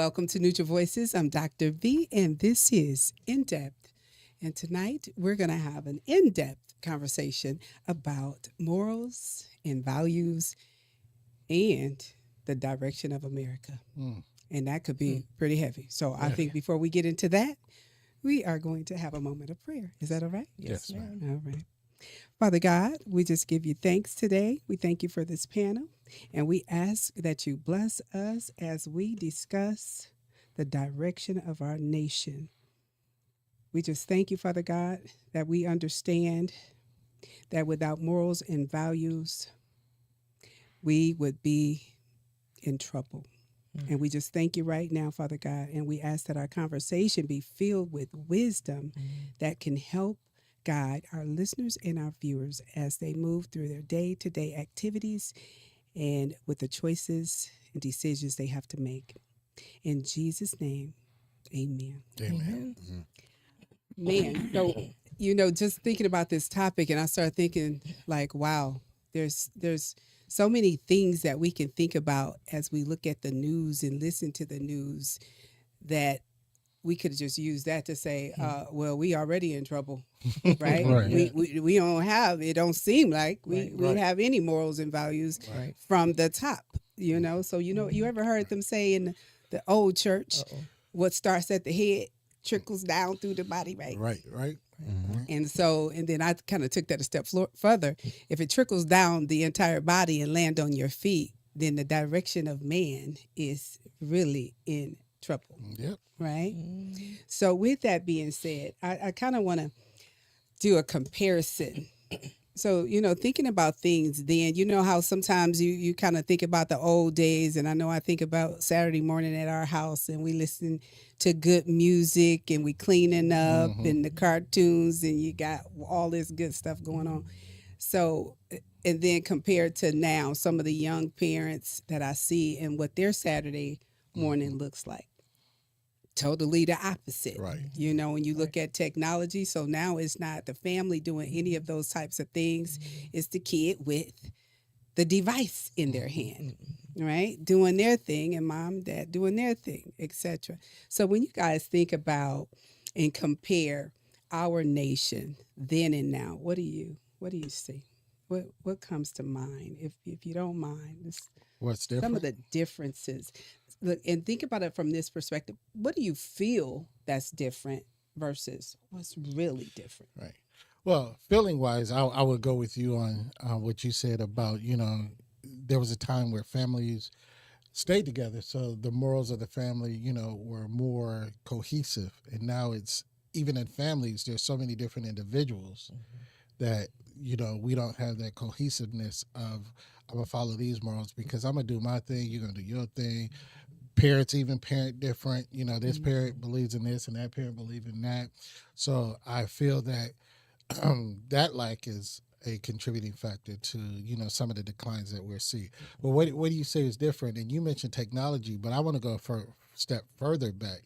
Welcome to Neutral Voices. I'm Dr. V, and this is In Depth. And tonight we're going to have an in depth conversation about morals and values and the direction of America. And that could be pretty heavy. So I think before we get into that, we are going to have a moment of prayer. Is that all right? Yes, ma'am. All right. Father God, we just give you thanks today. We thank you for this panel, and we ask that you bless us as we discuss the direction of our nation. We just thank you, Father God, that we understand that without morals and values, we would be in trouble. And we just thank you right now, Father God, and we ask that our conversation be filled with wisdom that can help guide our listeners and our viewers as they move through their day-to-day activities and with the choices and decisions they have to make. In Jesus' name, amen. Amen. Man, so, just thinking about this topic, and I started thinking like, wow, there's so many things that we can think about as we look at the news and listen to the news that we could just use that to say, well, we already in trouble, right? Right. We don't have, it don't seem like we Right. have any morals and values Right. from the top, So, you ever heard them say in the old church, what starts at the head trickles down through the body, right? Right. And so, and then I kind of took that a step further. If it trickles down the entire body and land on your feet, then the direction of man is really in trouble. Yep. Right. So with that being said, I kind of want to do a comparison. So, thinking about things then, how sometimes you kind of think about the old days. And I know I think about Saturday morning at our house and we listen to good music and we cleaning up and the cartoons and you got all this good stuff going on. So, and then compared to now, some of the young parents that I see and what their Saturday morning looks like. Totally the opposite. Right. When you look at technology, so now it's not the family doing any of those types of things. It's the kid with the device in their hand, right? Doing their thing, and mom, dad doing their thing, etc. So when you guys think about and compare our nation then and now, what do you see? What comes to mind? If you don't mind, What's different? some of the differences. Look, and think about it from this perspective. What do you feel that's different versus what's really different? Right. Well, feeling wise, I would go with you on what you said about, there was a time where families stayed together. So the morals of the family, were more cohesive. And now it's, even in families, there's so many different individuals that, we don't have that cohesiveness of, I'm going to follow these morals because I'm going to do my thing, you're going to do your thing. Parents even parent different. This parent believes in this and that parent believes in that. So I feel that that is a contributing factor to, some of the declines that we're seeing. But what do you say is different? And you mentioned technology, but I want to go for a step further back.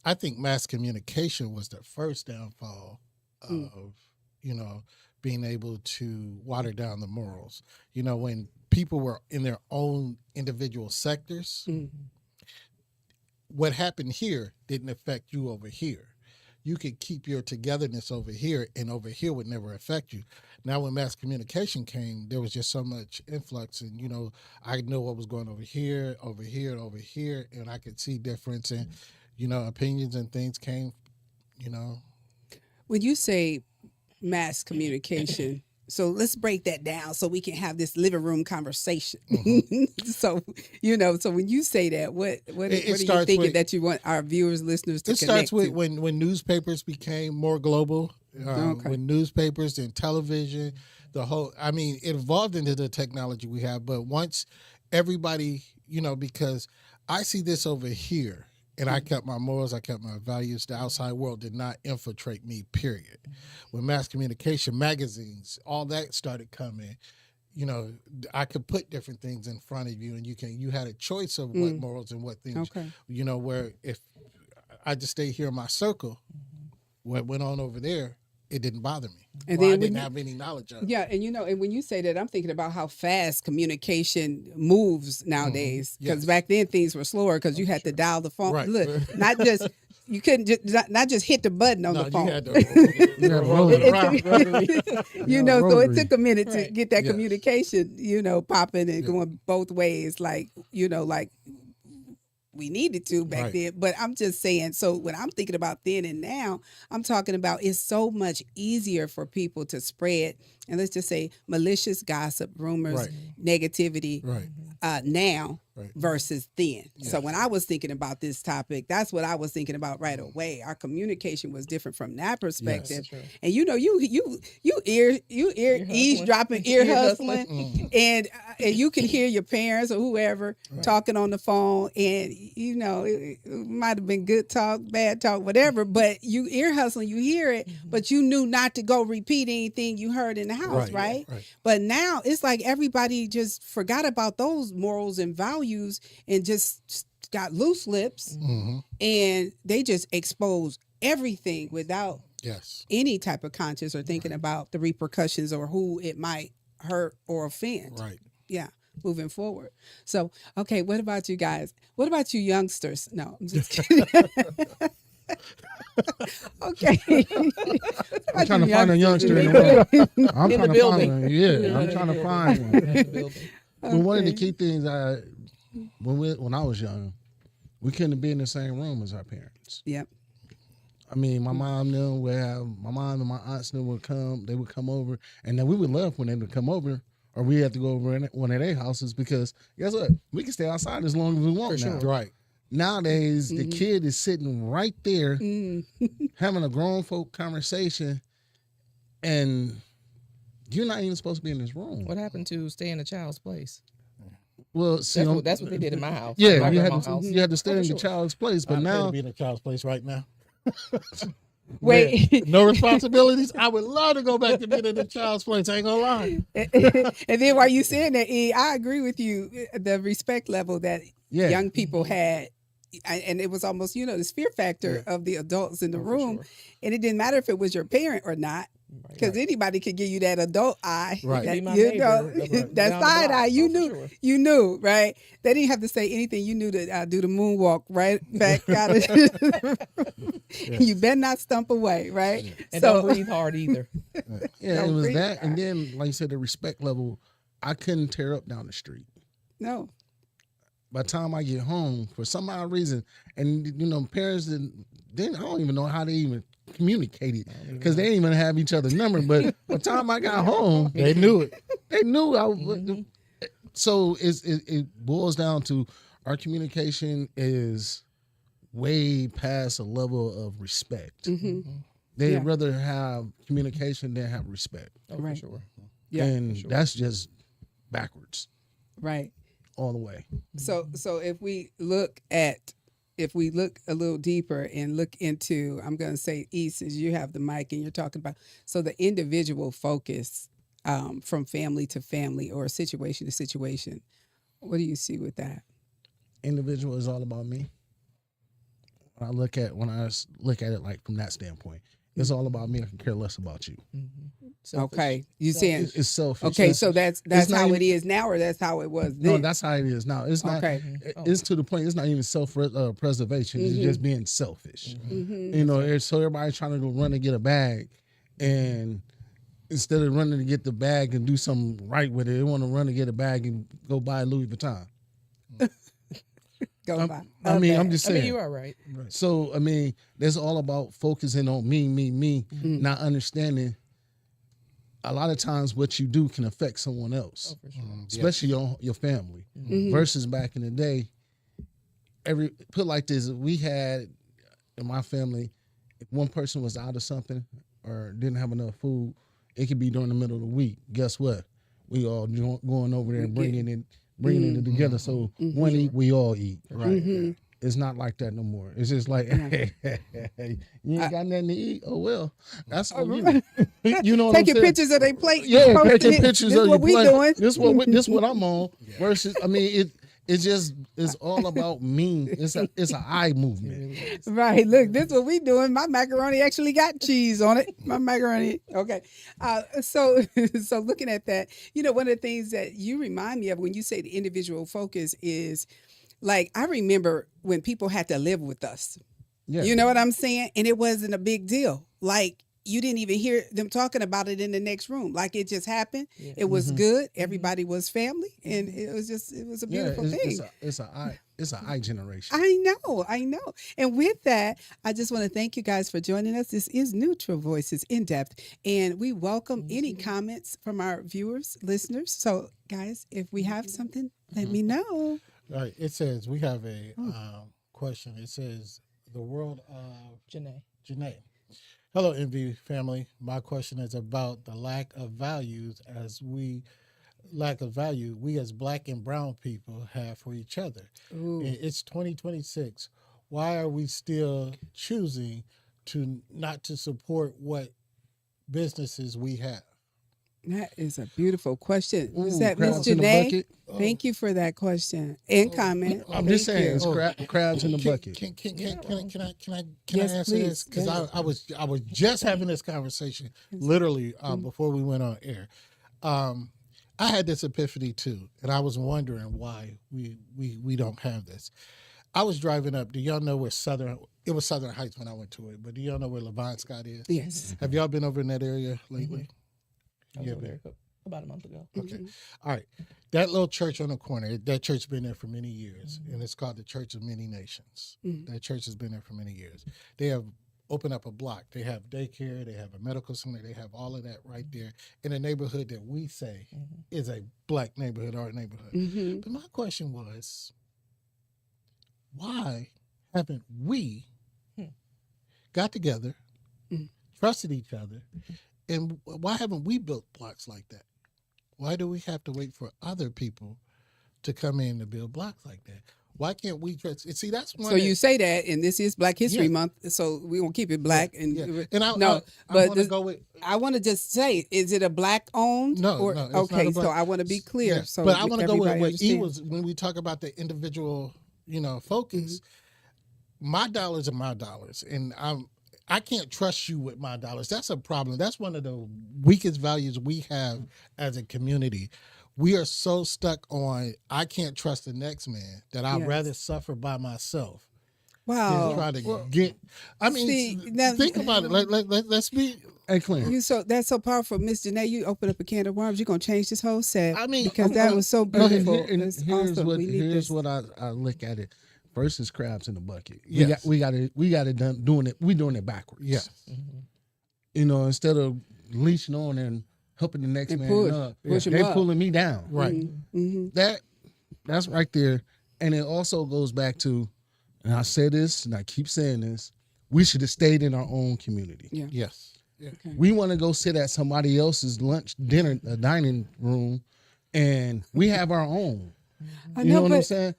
I think mass communication was the first downfall of, being able to water down the morals. When people were in their own individual sectors, what happened here didn't affect you over here. You could keep your togetherness over here, and over here would never affect you. Now, when mass communication came, there was just so much influx, and I know what was going over here, and I could see difference, and opinions and things came. When you say mass communication, so let's break that down so we can have this living room conversation. So, so when you say that, what are you thinking that you want our viewers, listeners to connect to? It starts with when newspapers became more global, when newspapers and television, it evolved into the technology we have. But once everybody, because I see this over here, and I kept my morals, I kept my values. The outside world did not infiltrate me, period. When mass communication, magazines, all that started coming, I could put different things in front of you, and you had a choice of what morals and what things, where if I just stay here in my circle, what went on over there it didn't bother me. And Or I then didn't have any knowledge of it. yeah, and and when you say that, I'm thinking about how fast communication moves nowadays. Because Yes. back then things were slower because you had to dial the phone. Right. Look, not just you couldn't just not just hit the button on No, the phone. you had to roll it around. So it took a minute to Right. get that Yes. communication, popping and going both ways, like we needed to back Right. then. But I'm just saying, so when I'm thinking about then and now, I'm talking about it's so much easier for people to spread, and let's just say malicious gossip, rumors, Right. negativity Right. now Right. versus then. So Yeah. when I was thinking about this topic, that's what I was thinking about right away. Our communication was different from that perspective. True. And you eavesdropping, ear hustling, and you can hear your parents or whoever talking on the phone, and it might have been good talk, bad talk, whatever, but you ear hustling, you hear it, but you knew not to go repeat anything you heard in the house, right? But now it's like everybody just forgot about those morals and values and just got loose lips, and they just expose everything without Yes. any type of conscience or thinking about the repercussions or who it might hurt or offend. Right. Yeah, moving forward. So, okay, what about you guys? What about you youngsters? No, I'm just kidding. Okay. I'm trying to find a youngster in the room. I'm trying to find one. Yeah, I'm trying to find one. But one of the key things when I was young, we couldn't be in the same room as our parents. Yep. I mean, my mom and my aunts would come. They would come over, and then we would love when they would come over, or we had to go over in one of their houses because guess what? We can stay outside as long as we want now. Right. Nowadays, the kid is sitting right there having a grown folk conversation, and you're not even supposed to be in this room. What happened to stay in a child's place? Well, see, That's what they did in my house. yeah, my you had grandma's to house. you had to stay Oh, in for the sure. child's place, but I'm now to be in a child's place right now. Wait. No responsibilities. I would love to go back to being in a child's place. I ain't gonna lie. And then while you saying that, E, I agree with you. The respect level that Yeah. young people had, and it was almost, the fear factor of the adults in the room. sure. And it didn't matter if it was your parent or not, because anybody could give you that adult eye. Right. That, Be my neighbor, that down the side block. eye. Oh, for sure. You knew, right? They didn't have to say anything. You knew to do the moonwalk right back out of You better not stump away, right? And don't breathe hard either. Yeah, Don't it was breathe that, and hard. then like you said, the respect level. I couldn't tear up down the street. No. By the time I get home, for some odd reason, and parents didn't. Then I don't even know how they even communicated because they didn't even have each other's number. But by the time I got home, They knew it. they knew I was. So it boils down to our communication is way past a level of respect. They'd Yeah. rather have communication than have respect. Oh, Right. for sure. Yeah. And that's just backwards Right. all the way. So if we look a little deeper and look into, I'm going to say, E, since you have the mic and you're talking about, so the individual focus from family to family or situation to situation, what do you see with that? Individual is all about me. When I look at it like from that standpoint, it's all about me. I can care less about you. Selfish. Okay, you saying It's selfish. okay? So that's not how even- it is now, or that's how it was then? No, that's how it is now. It's not. Okay. It's to the point. It's not even self-preservation. It's just being selfish. So everybody's trying to go run and get a bag, and instead of running to get the bag and do something right with it, they want to run to get a bag and go buy Louis Vuitton. Go by. I mean, I'm Okay. just I saying. mean, you are right. So, I mean, that's all about focusing on me, not understanding a lot of times what you do can affect someone else, For sure. especially your family. Versus back in the day, put like this, we had in my family, if one person was out of something or didn't have enough food, it could be during the middle of the week. Guess what? We all going over there and bringing it together. So one eat, we all eat. Right. It's not like that no more. It's just like, hey, you ain't got nothing to eat. Oh well, that's what you know. What I'm Taking saying? pictures of their plate. Yeah, posting taking it. pictures This of what your we plate. doing. This what I'm on. Versus, I mean, it's all about me. It's a eye It movement. really is. Right. Look, this is what we doing. My macaroni actually got cheese on it. My macaroni. Okay. So so looking at that, one of the things that you remind me of when you say the individual focus is like I remember when people had to live with us. Yeah. You know what I'm saying? And it wasn't a big deal. Like you didn't even hear them talking about it in the next room. Like it just happened. Yeah. It was good. Everybody was family, and it was a beautiful thing. It's a eye generation. I know. And with that, I just want to thank you guys for joining us. This is Neutral Voices in Depth, and we welcome any comments from our viewers, listeners. So, guys, if we have something, let me know. All right. It says we have a question. It says the world of Janae. Hello, Envy family. My question is about the lack of value we as Black and brown people have for each other. Ooh. It's 2026. Why are we still choosing not to support what businesses we have? That is a beautiful question. Is Ooh, that Miss crabs in the Janae? bucket. Thank you for that question and comment. I'm just Thank saying, you. it's crabs in the bucket. Can I Yes, answer please. this? Because Yes. I was just having this conversation literally before we went on air. I had this epiphany too, and I was wondering why we don't have this. I was driving up. Do y'all know where it was Southern Heights when I went to it, but do y'all know where Levon Scott is? Yes. Have y'all been over in that area lately? I was Yeah, over there about a month ago. Okay. All right. That little church on the corner, that church has been there for many years, and it's called the Church of Many Nations. That church has been there for many years. They have opened up a block. They have daycare. They have a medical center. They have all of that right there in a neighborhood that we say is a Black neighborhood, our neighborhood. But my question was, why haven't we got together, trusted each other, and why haven't we built blocks like that? Why do we have to wait for other people to come in to build blocks like that? Why can't we trust? See, that's one. So you say that, and this is Black History Yeah. Month, so we gonna keep it Black. Yeah. And And I no, I but want to go with. I want to just say, is it a Black owned? No, or, no, it's not okay, a Black- so I want to be clear. Yeah. So but I want to go with everybody what E understand. was when we talk about the individual, focus. My dollars are my dollars, and I can't trust you with my dollars. That's a problem. That's one of the weakest values we have as a community. We are so stuck on I can't trust the next man that I'd Yes. rather suffer by myself Wow. than try to get. I mean, see, now- think about it. Let's be. Hey, Clint. That's so powerful, Miss Janae. You open up a can of worms. You're gonna change this whole set. I mean, because that was so Okay, beautiful. and It's here's awesome. what We need here's this. what I look at it. First is crabs in the bucket. Yes. We got it done doing it. We doing it backwards. Yes. Instead of leeching on and helping the next And man push- up, push him they up. pulling me down. Right. That's right there. And it also goes back to, and I say this and I keep saying this, we should have stayed in our own community. Yeah. Yes. Yeah. We want to go sit at somebody else's dining room, and we have our own. I You know what I'm but saying?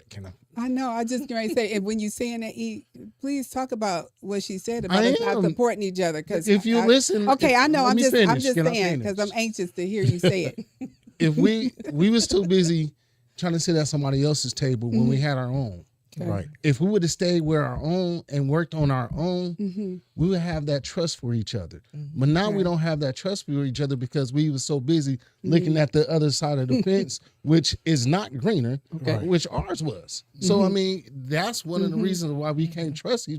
Can I? I know. I just going to say, and when you saying that, please talk about what she said about I us not am. supporting each other. Because If you listen, okay, I know. let I'm me just finish. Can I saying because I'm finish? anxious to hear you say it. If we was too busy trying to sit at somebody else's table when we had our own. Okay. Right. If we would have stayed where our own and worked on our own, we would have that trust for each other. But now we don't have that trust for each other because we was so busy looking at the other side of the fence, which is not greener, which ours was. So I mean, that's one of the reasons why we can't trust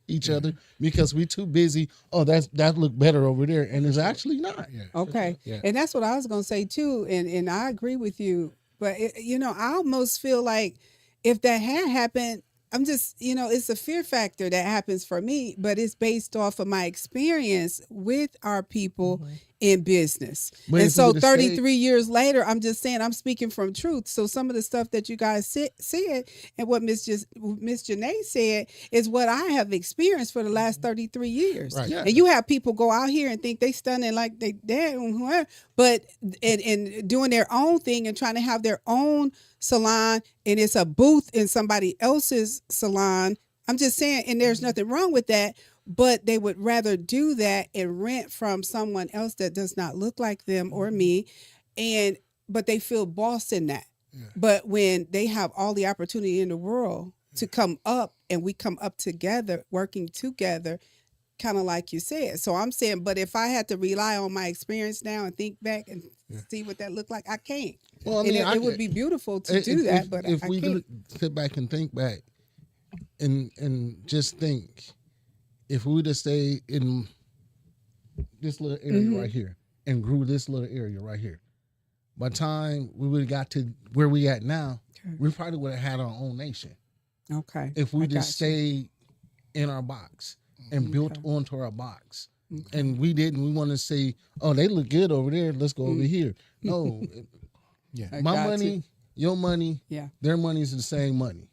each other because we too busy. Oh, that look better over there, and it's actually not. Yeah. Okay. Yeah. And that's what I was going to say too. And I agree with you. But, I almost feel like if that had happened, I'm just, it's a fear factor that happens for me, but it's based off of my experience with our people in business. But and if so we would've 33 years later, I'm just saying, I'm speaking from truth. So some of the stuff that you guys said and what Miss Janae said is what I have experienced for the last 33 years. Right. Yeah. And you have people go out here and think they stunning like they dad and whoever, but and doing their own thing and trying to have their own salon, and it's a booth in somebody else's salon. I'm just saying, and there's nothing wrong with that, but they would rather do that and rent from someone else that does not look like them or me, but they feel boss in that. But when they have all the opportunity in the world to come up and we come up together, working together, kind of like you said. So I'm saying, but if I had to rely on my experience now and think back and see what that looked like, I can't. Well, I And mean, it would be beautiful to do that, but if I we can't. sit back and think back, and just think, if we would have stayed in this little area right here and grew this little area right here, by the time we would have got to where we at now, we probably would have had our own nation. Okay. If we I just got you. stayed in our box and built onto our box. And we didn't. We want to say, oh, they look good over there. Let's go over here. No. I My got money, you. your money, Yeah. their money is the same money.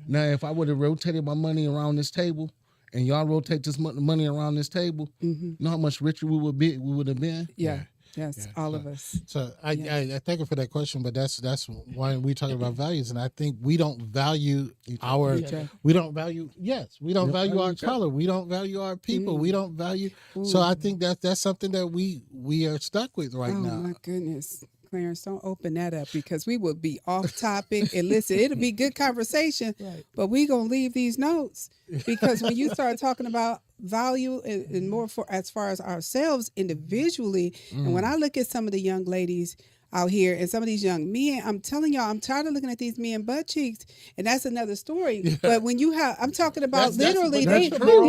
Now, if I would have rotated my money around this table and y'all rotate this money around this table, you know how much richer we would have been? Yeah. Yes, all of us. So I thank you for that question, but that's why we talking about values, and I think we don't value our we don't value value our color, we don't value our people, we don't value. So I think that's something that we are stuck with right now. Oh my goodness. Clarence, don't open that up because we will be off topic. And listen, it'll be good conversation, but we gonna leave these notes because when you start talking about value and more for as far as ourselves individually, and when I look at some of the young ladies out here and some of these young men, I'm telling y'all, I'm tired of looking at these men butt cheeks, and that's another story. But when you have, I'm talking about literally,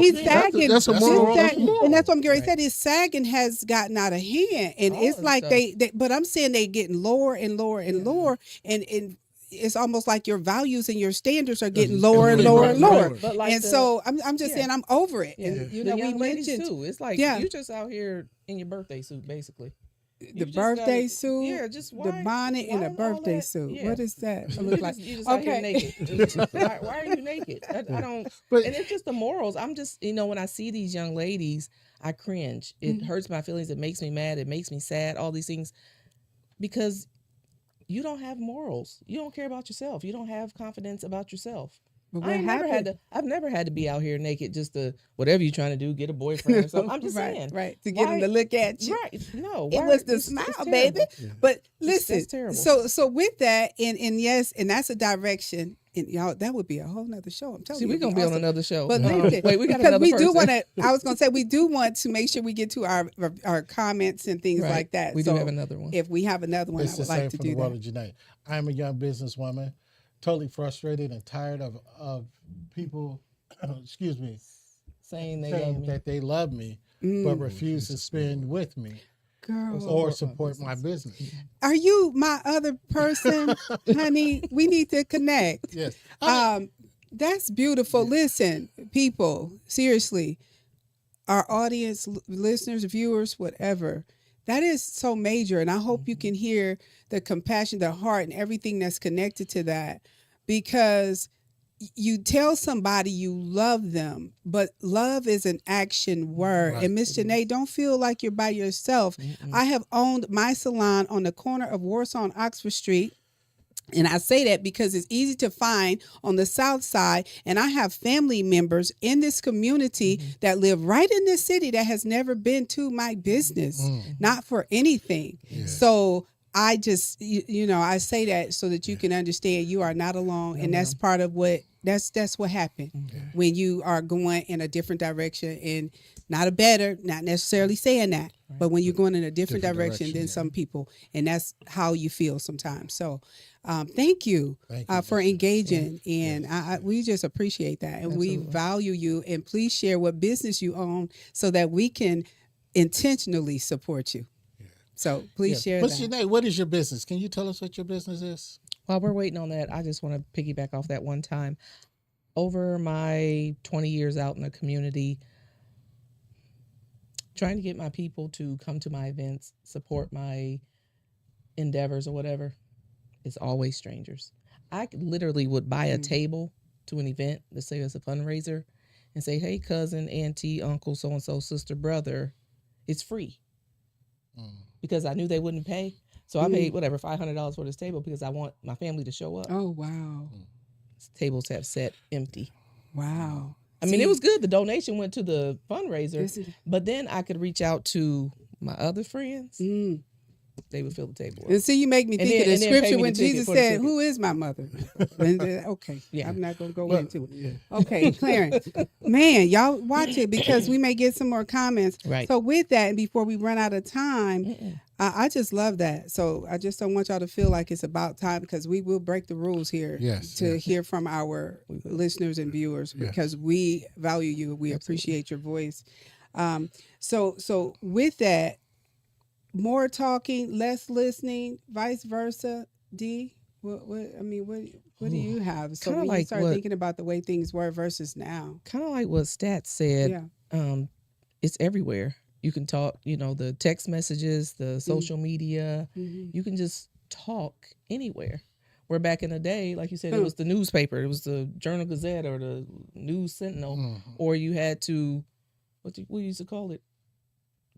he's sagging. That's a moral. And that's what I'm getting ready to say. This sagging has gotten out of hand, and it's like they. But I'm saying they getting lower and lower and lower, and it's almost like your values and your standards are getting lower and lower and lower. But like and so I'm just saying I'm over it. Yeah. And you the know, young we ladies mentioned too. It's like you just out here in your birthday suit, basically. the birthday suit, yeah, just the bonnet, and a birthday suit. Yeah. What is that? It look like You just out here naked. Why are you naked? I don't. But- and it's just the morals. I'm just, when I see these young ladies, I cringe. It hurts my feelings. It makes me mad. It makes me sad. All these things, because you don't have morals. You don't care about yourself. You don't have confidence about yourself. But what happened? I've never had to be out here naked just to whatever you're trying to do, get a boyfriend or something. I'm just saying. Right. To get him to look at you. Right. No. It was the smile, baby. Yeah. But listen, That's terrible. so with that, and yes, and that's a direction, and y'all, that would be a whole nother show. I'm telling See, you. we're gonna be on another show. But listen, wait, we got because another we person. do want to. I was gonna say we do want to make sure we get to our comments and things Right. like that. We so do have another one. If we have another one, It's I the would same like to from do the world that. of Janae. I'm a young businesswoman, totally frustrated and tired of people, excuse me, saying they saying love me. that they love me, but refuse to spend with me Girl, or support my business. are you my other person, honey? We need to connect. Yes. That's beautiful. Listen, people, seriously, our audience, listeners, viewers, whatever, that is so major. And I hope you can hear the compassion, the heart, and everything that's connected to that, because you tell somebody you love them, but love is an action word. Right. And Miss Janae, don't feel like you're by yourself. I have owned my salon on the corner of Warsaw and Oxford Street. And I say that because it's easy to find on the south side. And I have family members in this community that live right in this city that has never been to my business, not for anything. So I just, I say that so that you can understand you are not alone. And that's part of that's what happened when you are going in a different direction, and not necessarily saying that, but when you're going in a different direction than some people, and that's how you feel sometimes. So thank you for engaging. And we just appreciate that. And we value you, and please share what business you own so that we can intentionally support you. So please share But that. Janae, what is your business? Can you tell us what your business is? While we're waiting on that, I just want to piggyback off that one time. Over my 20 years out in the community, trying to get my people to come to my events, support my endeavors or whatever, it's always strangers. I literally would buy a table to an event, let's say it's a fundraiser, and say, hey, cousin, auntie, uncle, so-and-so, sister, brother, it's free. Because I knew they wouldn't pay. So I paid $500 for this table because I want my family to show up. Oh, wow. Tables have sat empty. Wow. I mean, it was good. The donation went to the fundraiser, but then I could reach out to my other friends they would fill the table up. And see, you make me think of the and then pay scripture me when the ticket Jesus for the said, ticket. "Who is my mother?" And okay, Yeah. I'm not gonna go Well, into it. yeah. Okay, Clarence, man, y'all watch it because we may get some more comments. Right. So with that, and before we run out of time, Mm-mm. I just love that. So I just don't want y'all to feel like it's about time because we will break the rules here Yes, to yes. hear from our listeners and viewers Yes. because we value you. We appreciate your voice. So with that, more talking, less listening, vice versa. D, what do you have? So Kinda when you like start what- thinking about the way things were versus now, Kind of like what Stats said. yeah, It's everywhere. You can talk, the text messages, the social media. Mhm. You can just talk anywhere. Where back in the day, like you said, it Hmm. was the newspaper, it was the Journal Gazette or the News Sentinel, Mhm. or you had to, what you used to call it,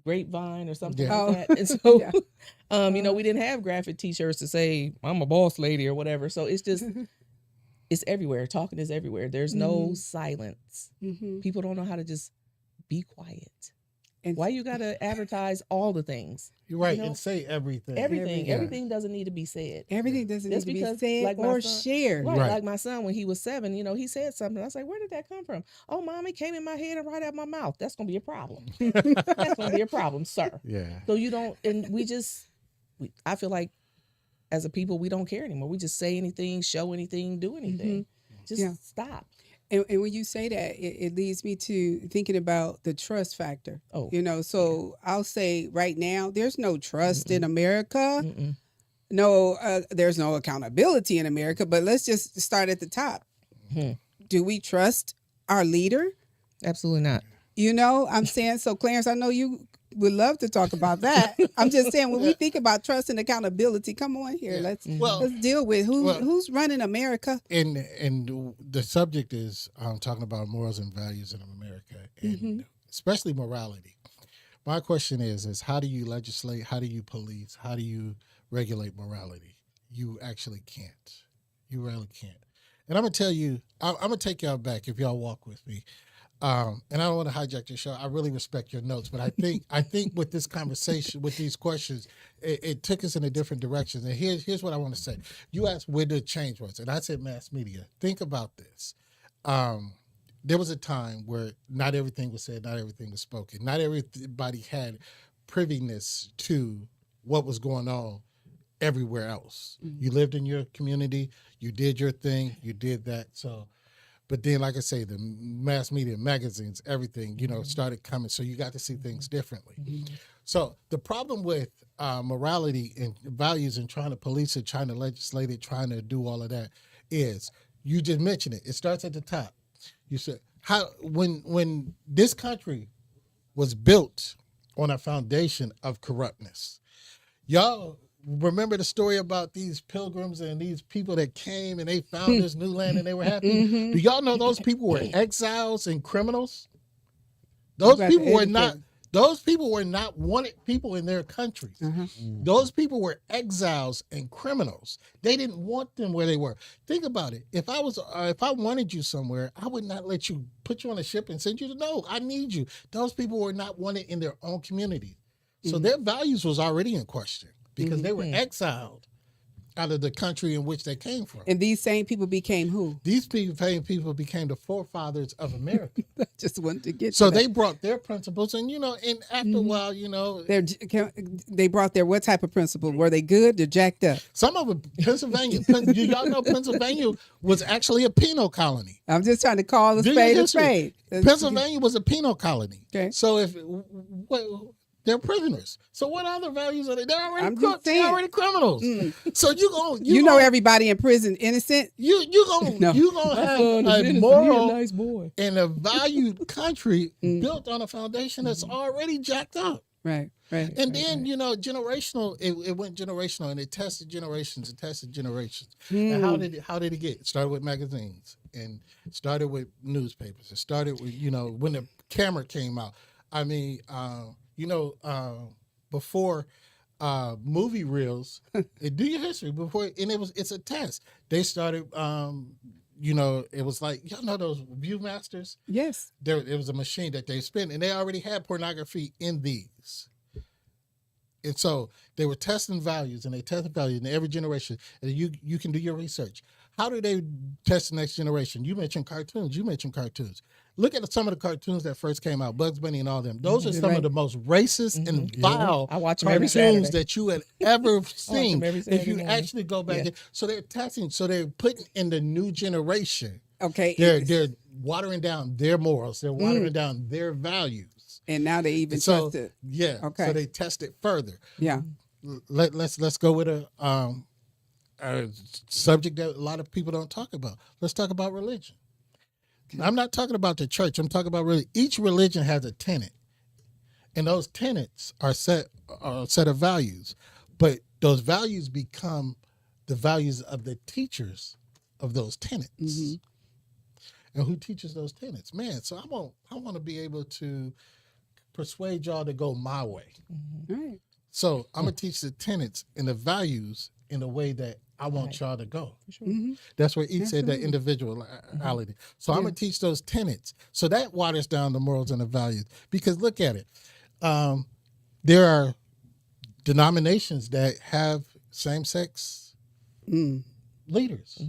grapevine or something Yeah. like that. And so, Yeah. we didn't have graphic T-shirts to say I'm a boss lady or whatever. So it's just it's everywhere. Talking is everywhere. There's no silence. Mhm. People don't know how to just be quiet. And Why you gotta advertise all the things? You're right, You know, and say everything. Everything. Yeah. Everything doesn't need to be said. everything doesn't That's need to be because, said like my or son- shared. Right. Right. Like my son, when he was 7, he said something. I was like, where did that come from? Oh, mommy came in my head and right out my mouth. That's gonna be a problem. That's gonna be a problem, sir. Yeah. So you don't, and I feel like as a people, we don't care anymore. We just say anything, show anything, do anything. Just Yeah. stop. And when you say that, it leads me to thinking about the trust factor. Oh, So I'll say right now, there's no trust in America. Mm-mm. No, there's no accountability in America. But let's just start at the top. Hmm. Do we trust our leader? Absolutely not. I'm saying, so Clarence, I know you would love to talk about that. I'm just saying, when we think about trust and accountability, come on here, Yeah. let's Well- let's deal with who's running America. And the subject is talking about morals and values in America, and especially morality. My question is how do you legislate? How do you police? How do you regulate morality? You actually can't. You really can't. And I'm gonna tell you, I'm gonna take y'all back if y'all walk with me. And I don't want to hijack your show. I really respect your notes, but I think with this conversation, with these questions, it took us in a different direction. And here's what I want to say. You asked where the change was, and I said mass media. Think about this. There was a time where not everything was said, not everything was spoken, not everybody had priviness to what was going on everywhere else. You lived in your community, you did your thing, you did that. So. But then, like I say, the mass media, magazines, everything, started coming. So you got to see things differently. So the problem with morality and values and trying to police it, trying to legislate it, trying to do all of that is, you just mentioned it. It starts at the top. You said, when this country was built on a foundation of corruptness, y'all remember the story about these pilgrims and these people that came and they found this new land and they were happy? Do y'all know those people were exiles and criminals? Those people were not wanted people in their countries. Those people were exiles and criminals. They didn't want them where they were. Think about it. If I wanted you somewhere, I would not let you put you on a ship and send you to, no, I need you. Those people were not wanted in their own community. So their values was already in question because they were exiled out of the country in which they came from. And these same people became who? These people became the forefathers of America. Just wanted to get So to that. they brought their principles, and and after a while, They brought their what type of principle? Were they good? They're jacked up. some of it, Pennsylvania. Do y'all know Pennsylvania was actually a penal colony? I'm just trying to call a Do your spade a history. spade. Pennsylvania was a penal colony. Okay. So they're prisoners. So what other values are they? They're already I'm just crooks. They're saying. already criminals. So You know everybody in prison innocent. you gonna have a moral nice boy. and a valued country built on a foundation that's already jacked up. Right. And then, generational, it went generational and it tested generations. And how did it get? It started with magazines and started with newspapers. It started with, when the camera came out. I mean, before movie reels, do your history before, and it's a test. They started, it was like, y'all know those Viewmasters? Yes. It was a machine that they spin, and they already had pornography in these And so they were testing values, and they tested values in every generation. And you can do your research. How do they test the next generation? You mentioned cartoons. Look at some of the cartoons that first came out, Bugs Bunny and all them. Those are some of the most racist and vile I watch them every cartoons Saturday. that you had ever seen. every If Saturday you morning. actually go back, Yeah. so they're testing, so they're putting in the new generation. Okay. They're watering down their morals. They're watering down their values. And now they even So test it. yeah, Okay. so they test it further. Yeah. Let's go with a subject that a lot of people don't talk about. Let's talk about religion. I'm not talking about the church. I'm talking about really each religion has a tenet, and those tenets are a set of values, but those values become the values of the teachers of those tenets. And who teaches those tenets? Man, so I want to be able to persuade y'all to go my way. Right. So I'm gonna teach the tenets and the values in the way that I want Right. y'all to go. Mm-hmm. That's where each said that Absolutely. individuality. So I'm gonna teach those tenets. So that waters down the morals and the values. Because look at it, there are denominations that have same-sex leaders,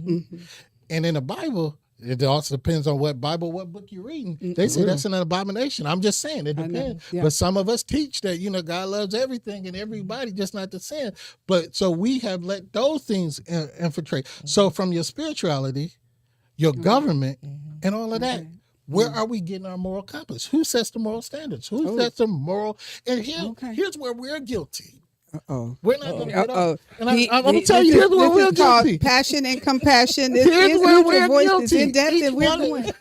and in the Bible. It also depends on what book you're reading. They say that's an abomination. I'm just saying it I know, depends. yeah. But some of us teach that, God loves everything and everybody, just not the sin. But so we have let those things infiltrate. So from your spirituality, your government, and all of that, where are we getting our moral compass? Who sets the moral standards? Who sets the moral? And here's where we're guilty. Uh-oh. We're not going to get Uh-oh. up. And I'm going to tell you, this here's where is we're called guilty. passion and compassion. This Here's is where your we're voice is guilty. in depth, Each and we're one, going.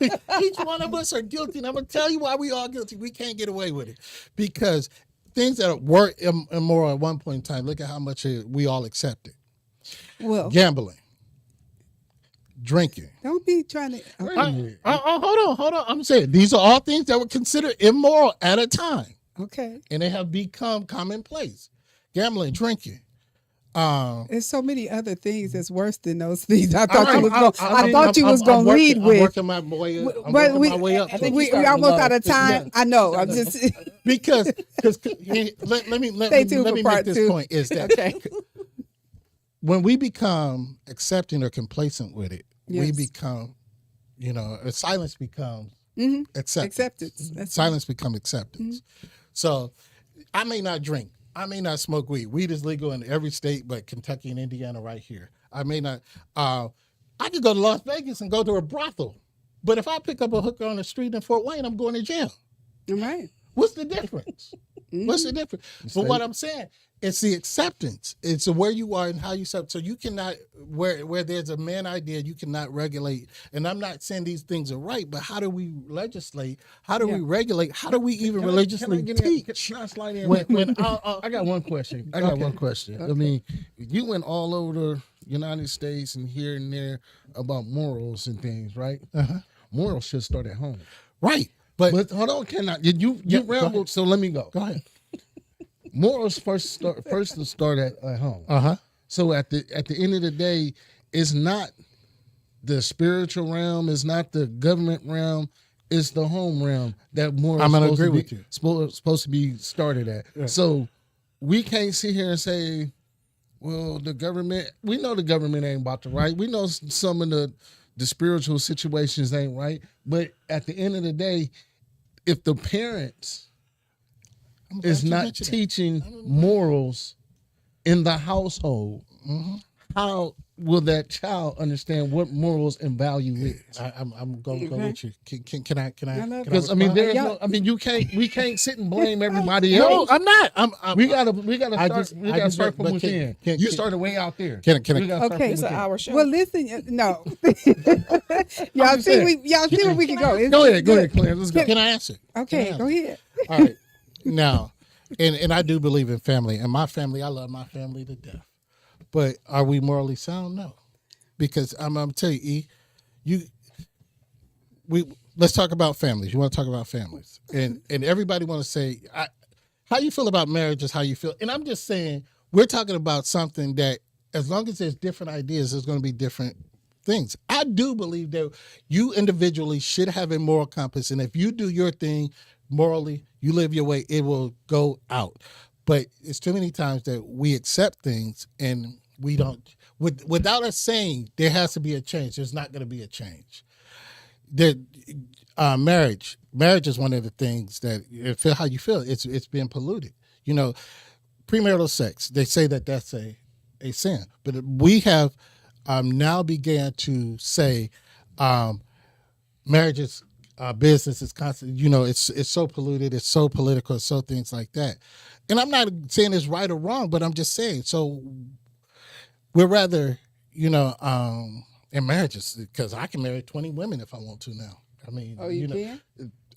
each one of us are guilty, and I'm gonna tell you why we all guilty. We can't get away with it because things that were immoral at one point in time. Look at how much we all accepted: Well, gambling, drinking. don't be trying to. Okay. Hold on. I'm saying these are all things that were considered immoral at a time, Okay. and they have become commonplace. Gambling, drinking. There's so many other things that's worse than those things. I I thought you was going. I thought you was going to lead I'm with. working my way up. I'm But working my way up. I think we starting almost low. out of time. I know. I'm just. Because let me Stay tuned for make part this two. point is that Okay. when we become accepting or complacent with it, we Yes. become, silence becomes acceptance. Acceptance. That's Silence becomes acceptance. So I may not drink. I may not smoke weed. Weed is legal in every state but Kentucky and Indiana right here. I may not. I could go to Las Vegas and go to a brothel. But if I pick up a hooker on the street in Fort Wayne, I'm going to jail. all right. What's the difference? What's the difference? But what I'm saying, it's the acceptance. It's where you are and how you accept. So you cannot, where there's a man idea, you cannot regulate. And I'm not saying these things are right, but how do we legislate? How do we regulate? How do we even religiously teach? Can I slide in? When I got one question. I mean, you went all over the United States and here and there about morals and things, right? Morals should start at home. right, but Hold on, you go rambled, ahead. so let me go. go ahead. Morals first to start at home. So at the end of the day, it's not the spiritual realm, it's not the government realm, it's the home realm that morals I'm gonna supposed to agree be- with you. Supposed to be started at. So we can't sit here and say, well, the government. We know the government ain't about to right. We know some of the spiritual situations ain't right. But at the end of the day, if the parents I'm glad is you not mentioned that. teaching morals in the household, how will that child understand what morals and value is? I'm going to go Okay. with you. Can I? I love it. Because I mean, respond? we can't sit and blame everybody No, else. I'm not. We gotta I start. just- We I gotta just- start from but within. can- You can- started way out there. Can I? We gotta start Okay. from It's an within. hour show. Well, listen. No. y'all just see, saying. y'all see where we can go. It's Go ahead, good. Clarence. Let's go. Can I answer? Okay, Can I go answer? ahead. All right. Now, and I do believe in family, and my family, I love my family to death. But are we morally sound? No, because I'm gonna tell you, let's talk about families. You want to talk about families, and everybody want to say, how you feel about marriage is how you feel, and I'm just saying we're talking about something that, as long as there's different ideas, there's going to be different things. I do believe that you individually should have a moral compass, and if you do your thing morally, you live your way, it will go out. But it's too many times that we accept things and we don't, without us saying there has to be a change. There's not going to be a change. Marriage is one of the things that feel how you feel. It's been polluted. Premarital sex. They say that that's a sin, but we have now began to say marriage is business is constant. It's so polluted. It's so political. It's so things like that. And I'm not saying it's right or wrong, but I'm just saying. So we're rather, in marriages, because I can marry 20 women if I want to now. I mean, Oh, you can?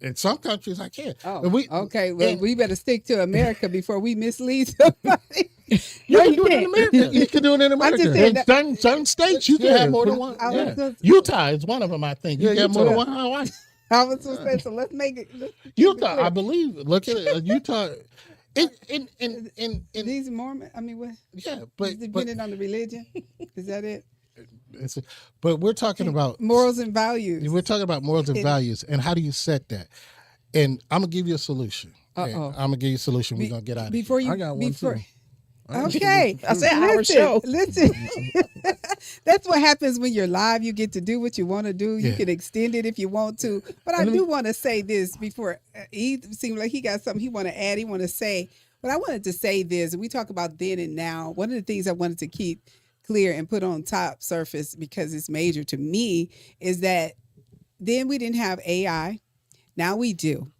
In some countries I can. Oh, But okay. Well, we better stick to America before we mislead somebody. You No, can you do it in can't. America. You can do it in I'm just America. saying In that- certain states, you can have more than one. I was Yeah. just- Utah is one of them, I think. You Yeah, can have more than Utah. one wife. I was going to say, so let's make it. Let's keep it Utah, clear. I believe. Look at it. Utah. In These Mormon, I mean, what? yeah, but Depending on the religion, is that it? but we're talking about Morals and values. We're talking about morals and values, and how do you set that? And I'm gonna give you a solution. And Uh-oh. I'm gonna give you a solution. We're gonna get out of here. Before you, I got one before, too. Okay, I said our show. Listen, that's what happens when you're live. You get to do what you want to do. You Yeah. can extend it if you want to. But I do want to say this before he seemed like he got something he want to add. He want to say, but I wanted to say this. We talk about then and now. One of the things I wanted to keep clear and put on top surface because it's major to me is that then we didn't have AI. Now we do.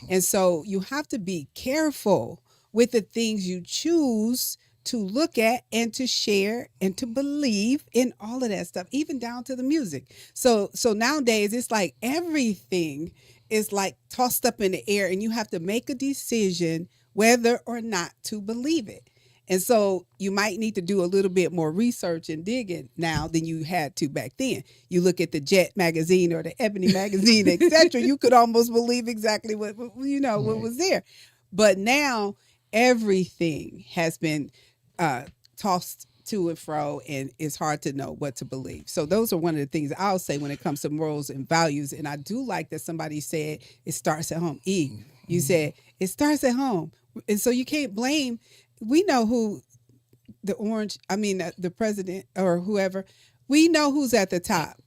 And so you have to be careful with the things you choose to look at and to share and to believe in all of that stuff, even down to the music. So nowadays it's like everything is like tossed up in the air and you have to make a decision whether or not to believe it. And so you might need to do a little bit more research and digging now than you had to back then. You look at the Jet magazine or the Ebony magazine, etc. You could almost believe exactly what what was there. But now everything has been tossed to and fro, and it's hard to know what to believe. So those are one of the things I'll say when it comes to morals and values. And I do like that somebody said it starts at home. You said it starts at home, and so you can't blame. We know who the president or whoever, we know who's at the top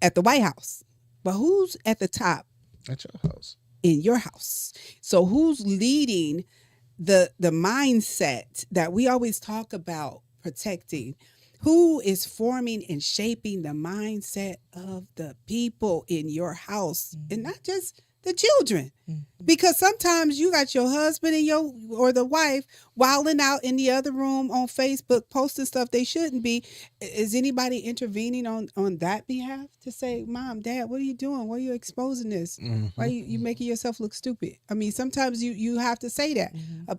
at the White House, but who's at the top At your house. in your house? So who's leading the mindset that we always talk about protecting? Who is forming and shaping the mindset of the people in your house, and not just the children? Because sometimes you got your husband and or the wife wilding out in the other room on Facebook posting stuff they shouldn't be. Is anybody intervening on that behalf to say, Mom, Dad, what are you doing? Why are you exposing this? Why are you making yourself look stupid? I mean, sometimes you have to say that.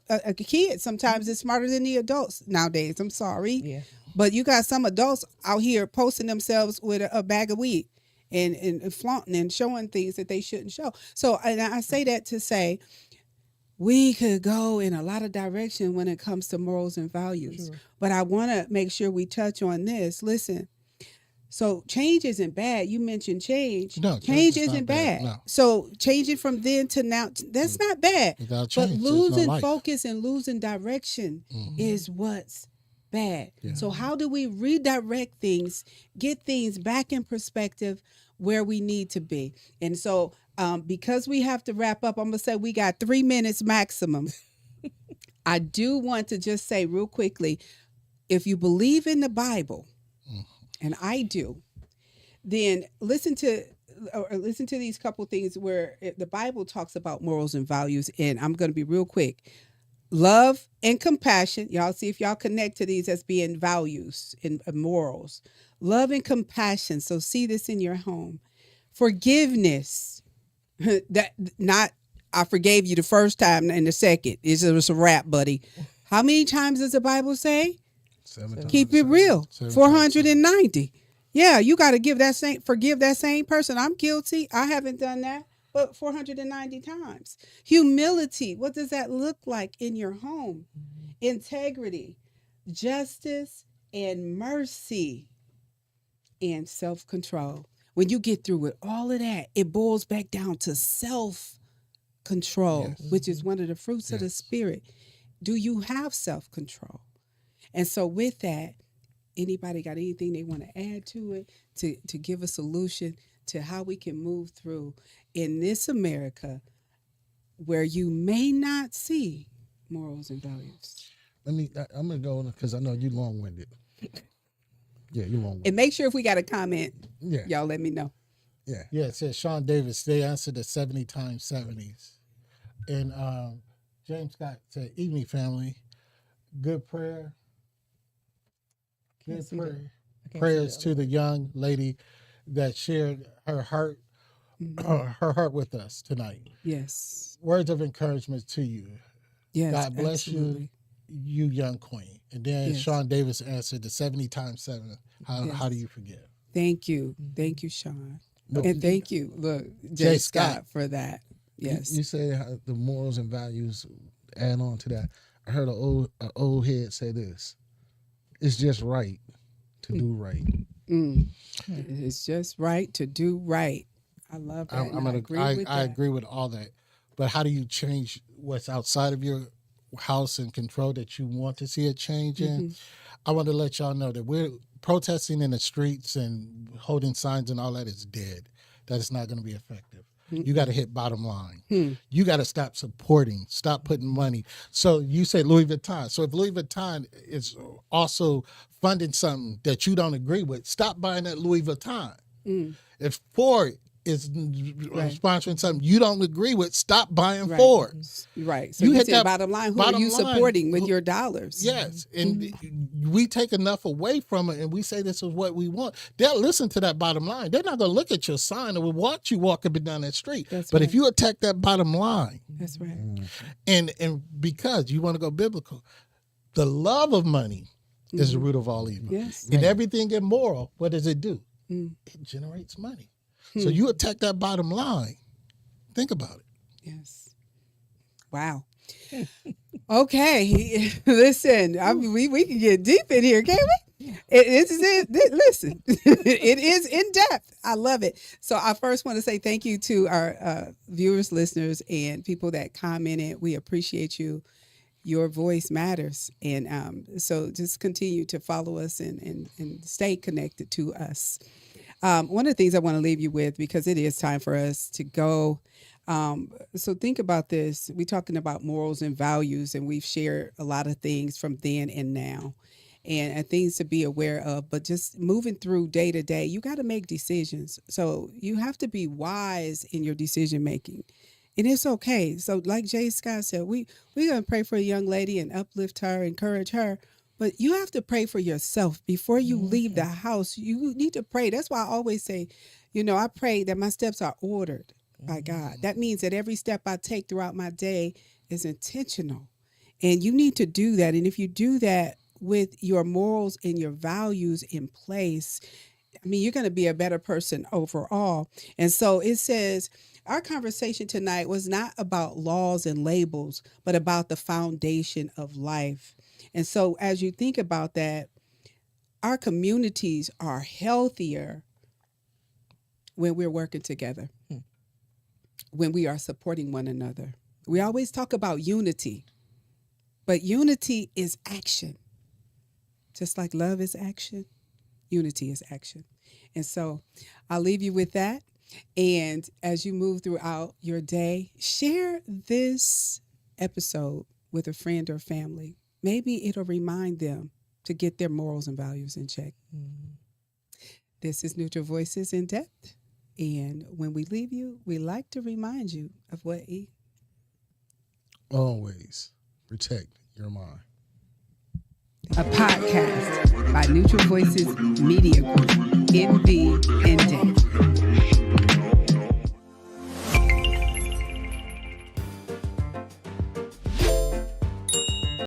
A kid sometimes is smarter than the adults nowadays. I'm sorry. Yeah. But you got some adults out here posting themselves with a bag of weed and flaunting and showing things that they shouldn't show. So, and I say that to say we could go in a lot of direction when it comes to morals and values. Sure. But I want to make sure we touch on this. Listen, so change isn't bad. You mentioned change. No, change is not isn't bad. No. So changing from then to now, that's not bad. Without But change, there's no losing life. focus and losing direction is what's bad. So how do we redirect things, get things back in perspective where we need to be? And so because we have to wrap up, I'm going to say we got 3 minutes maximum. I do want to just say real quickly, if you believe in the Bible, and I do, then listen to these couple things where the Bible talks about morals and values. And I'm going to be real quick. Love and compassion. Y'all see if y'all connect to these as being values and morals. Love and compassion. So see this in your home. Forgiveness. That not I forgave you the first time and the second. It's just a wrap, buddy. How many times does the Bible say? 7 times. Keep it real. 7 times. 490. Yeah, you got to forgive that same person. I'm guilty. I haven't done that, but 490 times. Humility. What does that look like in your home? Integrity, justice, and mercy, and self-control. When you get through with all of that, it boils back down to self-control. self-control, Yes. which is one of the fruits of the Yes. Spirit. Do you have self-control? And so with that, anybody got anything they want to add to it to give a solution to how we can move through in this America where you may not see morals and values? I'm gonna go because I know you long-winded. Yeah, you long-winded. And make sure if we got a comment, Yeah, y'all let me know. yeah. Yeah, it says Sean Davis, they answered the 70 times 70s. And James Scott said, evening family, good prayer. Can't Good see the- prayer. I can't Prayers see the to other the young lady that shared her heart with us tonight. Yes. Words of encouragement to you. Yes. God bless absolutely. you young queen. And then Yes. Sean Davis answered the 70 times 7. How do Yes. you forget? Thank you. Thank you, Sean. But And thank you, look, Jay Jay Scott. Scott, for that. Yes. You say how the morals and values add on to that. I heard an old head say this: "It's just right to do right." It's just right to do right. I love that. and I agree with I that. agree with all that. But how do you change what's outside of your house and control that you want to see a change in? I want to let y'all know that we're protesting in the streets and holding signs and all that is dead. That is not going to be effective. You got to hit bottom line. You got to stop supporting, stop putting money. So you say Louis Vuitton. So if Louis Vuitton is also funding something that you don't agree with, stop buying that Louis Vuitton. If Ford is sponsoring something you don't agree with, stop buying Right. Ford. Right. So You you hit said that bottom line. Who are bottom you line. supporting with your dollars? Yes, and we take enough away from it, and we say this is what we want. They'll listen to that bottom line. They're not going to look at your sign or watch you walk up and down that street. That's but right. if you attack that bottom line, That's right. and because you want to go biblical, the love of money is the root of all evil. Yes. And everything immoral, what does it do? It generates money. So you attack that bottom line. Think about it. Yes. Wow. Okay. Listen, I mean, we can get deep in here, can't we? Listen, it is in depth. I love it. So I first want to say thank you to our viewers, listeners, and people that commented. We appreciate you. Your voice matters. And so just continue to follow us and stay connected to us. One of the things I want to leave you with, because it is time for us to go. So think about this. We're talking about morals and values, and we've shared a lot of things from then and now and things to be aware of. But just moving through day to day, you got to make decisions. So you have to be wise in your decision making. And it's okay. So like Jay Scott said, we're going to pray for a young lady and uplift her, encourage her. But you have to pray for yourself before you leave the house. You need to pray. That's why I always say, I pray that my steps are ordered by God. That means that every step I take throughout my day is intentional. And you need to do that. And if you do that with your morals and your values in place, I mean, you're going to be a better person overall. And so it says, our conversation tonight was not about laws and labels, but about the foundation of life. And so as you think about that, our communities are healthier when we're working together, when we are supporting one another. We always talk about unity, but unity is action. Just like love is action, unity is action. And so I'll leave you with that. And as you move throughout your day, share this episode with a friend or family. Maybe it'll remind them to get their morals and values in check. This is Neutral Voices in Depth. And when we leave you, we like to remind you of what Always protect your mind. a podcast by Neutral Voices Media Group, NV.